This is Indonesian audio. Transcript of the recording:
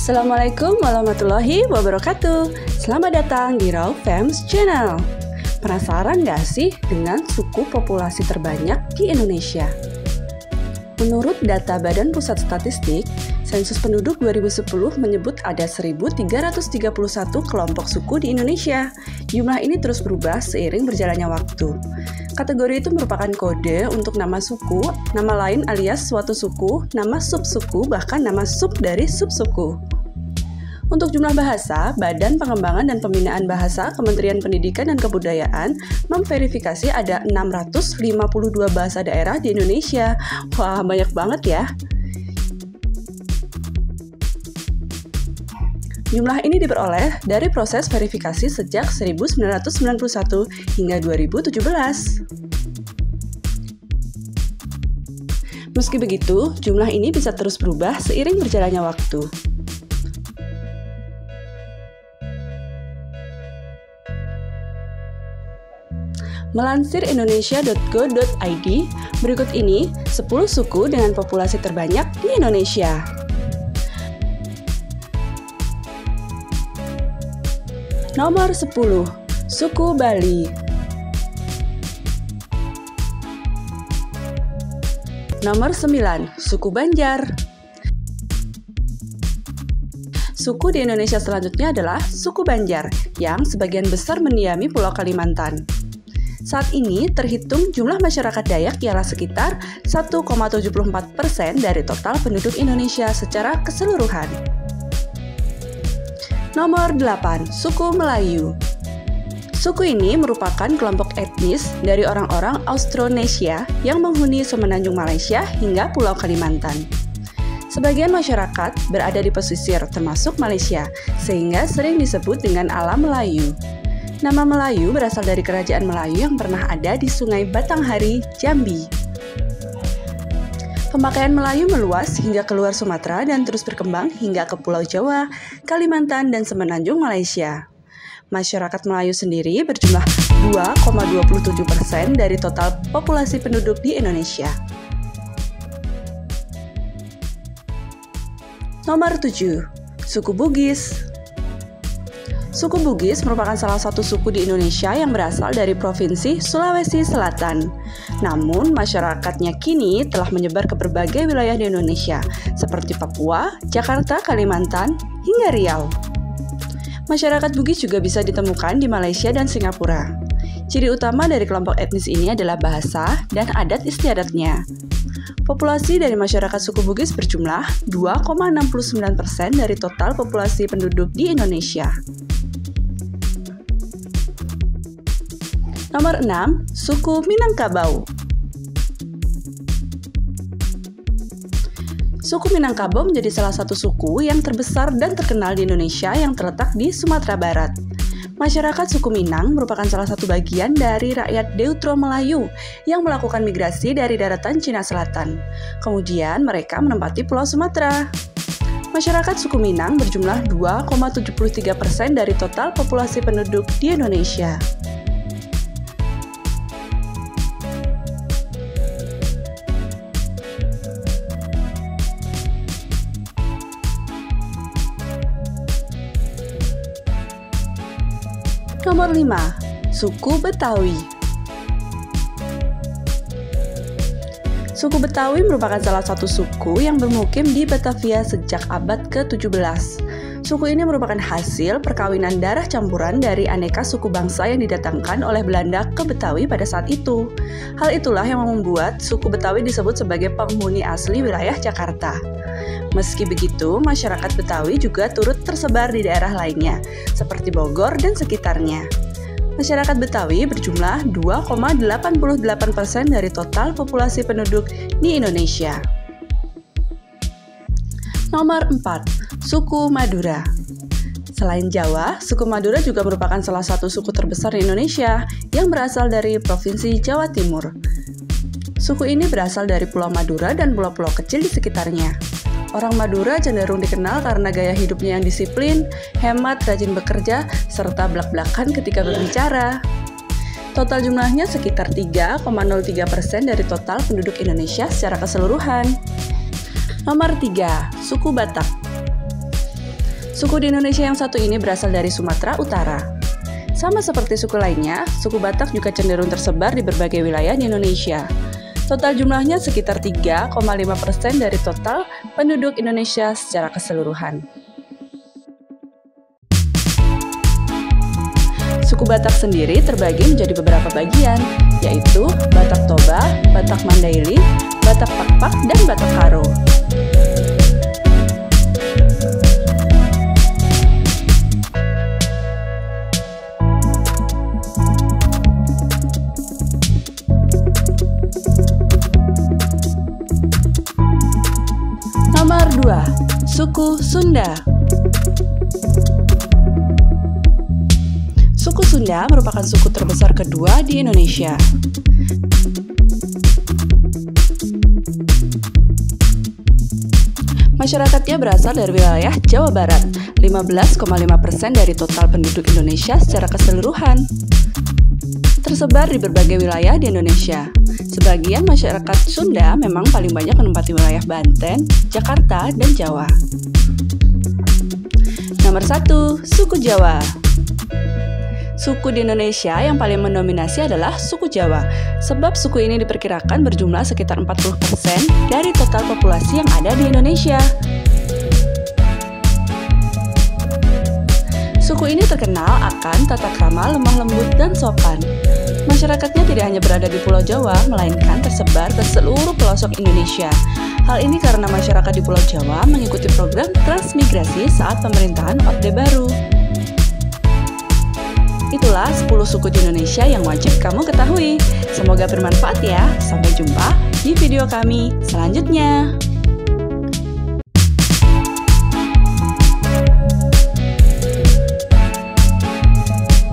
Assalamualaikum warahmatullahi wabarakatuh. Selamat datang di Raw Fams Channel. Penasaran gak sih dengan suku populasi terbanyak di Indonesia? Menurut data Badan Pusat Statistik, Sensus Penduduk 2010 menyebut ada 1.331 kelompok suku di Indonesia. Jumlah ini terus berubah seiring berjalannya waktu. Kategori itu merupakan kode untuk nama suku, nama lain alias suatu suku, nama subsuku, bahkan nama sub dari subsuku. Untuk jumlah bahasa, Badan Pengembangan dan Pembinaan Bahasa Kementerian Pendidikan dan Kebudayaan memverifikasi ada 652 bahasa daerah di Indonesia. Wah, banyak banget ya. Jumlah ini diperoleh dari proses verifikasi sejak 1991 hingga 2017. Meski begitu, jumlah ini bisa terus berubah seiring berjalannya waktu. Melansir indonesia.go.id, berikut ini 10 suku dengan populasi terbanyak di Indonesia. Nomor 10, suku Bali. Nomor 9, suku Banjar. Suku di Indonesia selanjutnya adalah suku Banjar, yang sebagian besar mendiami Pulau Kalimantan. Saat ini terhitung jumlah masyarakat Dayak ialah sekitar 1,74% dari total penduduk Indonesia secara keseluruhan. Nomor 8, suku Melayu. Suku ini merupakan kelompok etnis dari orang-orang Austronesia yang menghuni semenanjung Malaysia hingga Pulau Kalimantan. Sebagian masyarakat berada di pesisir termasuk Malaysia, sehingga sering disebut dengan alam Melayu. Nama Melayu berasal dari kerajaan Melayu yang pernah ada di Sungai Batanghari, Jambi. Pemakaian Melayu meluas hingga keluar Sumatera dan terus berkembang hingga ke Pulau Jawa, Kalimantan, dan semenanjung Malaysia. Masyarakat Melayu sendiri berjumlah 2,27% dari total populasi penduduk di Indonesia. Nomor 7, suku Bugis. Suku Bugis merupakan salah satu suku di Indonesia yang berasal dari Provinsi Sulawesi Selatan. Namun, masyarakatnya kini telah menyebar ke berbagai wilayah di Indonesia, seperti Papua, Jakarta, Kalimantan, hingga Riau. Masyarakat Bugis juga bisa ditemukan di Malaysia dan Singapura. Ciri utama dari kelompok etnis ini adalah bahasa dan adat istiadatnya. Populasi dari masyarakat suku Bugis berjumlah 2,69% dari total populasi penduduk di Indonesia. Nomor 6, suku Minangkabau. Suku Minangkabau menjadi salah satu suku yang terbesar dan terkenal di Indonesia yang terletak di Sumatera Barat. Masyarakat suku Minang merupakan salah satu bagian dari rakyat Deutero Melayu yang melakukan migrasi dari daratan Cina Selatan. Kemudian mereka menempati Pulau Sumatera. Masyarakat suku Minang berjumlah 2,73% dari total populasi penduduk di Indonesia. Nomor 5, suku Betawi. Suku Betawi merupakan salah satu suku yang bermukim di Batavia sejak abad ke-17. Suku ini merupakan hasil perkawinan darah campuran dari aneka suku bangsa yang didatangkan oleh Belanda ke Betawi pada saat itu. Hal itulah yang membuat suku Betawi disebut sebagai penghuni asli wilayah Jakarta. Meski begitu, masyarakat Betawi juga turut tersebar di daerah lainnya, seperti Bogor dan sekitarnya. Masyarakat Betawi berjumlah 2,88% dari total populasi penduduk di Indonesia. Nomor 4, suku Madura. Selain Jawa, suku Madura juga merupakan salah satu suku terbesar di Indonesia yang berasal dari Provinsi Jawa Timur. Suku ini berasal dari Pulau Madura dan pulau-pulau kecil di sekitarnya. Orang Madura cenderung dikenal karena gaya hidupnya yang disiplin, hemat, rajin bekerja, serta blak-blakan ketika berbicara. Total jumlahnya sekitar 3,03% dari total penduduk Indonesia secara keseluruhan. Nomor 3, suku Batak. Suku di Indonesia yang satu ini berasal dari Sumatera Utara. Sama seperti suku lainnya, suku Batak juga cenderung tersebar di berbagai wilayah di Indonesia. Total jumlahnya sekitar 3,5% dari total penduduk Indonesia secara keseluruhan. Suku Batak sendiri terbagi menjadi beberapa bagian, yaitu Batak Toba, Batak Mandailing, Batak Pakpak, dan Batak Karo. Nomor 2. Suku Sunda. Suku Sunda merupakan suku terbesar kedua di Indonesia. Masyarakatnya berasal dari wilayah Jawa Barat, 15,5% dari total penduduk Indonesia secara keseluruhan. Tersebar di berbagai wilayah di Indonesia. Sebagian masyarakat Sunda memang paling banyak menempati wilayah Banten, Jakarta, dan Jawa. Nomor 1. Suku Jawa. Suku di Indonesia yang paling mendominasi adalah suku Jawa, sebab suku ini diperkirakan berjumlah sekitar 40% dari total populasi yang ada di Indonesia. Suku ini terkenal akan tata krama lemah lembut dan sopan. Masyarakatnya tidak hanya berada di Pulau Jawa, melainkan tersebar ke seluruh pelosok Indonesia. Hal ini karena masyarakat di Pulau Jawa mengikuti program transmigrasi saat pemerintahan Orde Baru. Itulah 10 suku di Indonesia yang wajib kamu ketahui. Semoga bermanfaat ya. Sampai jumpa di video kami selanjutnya.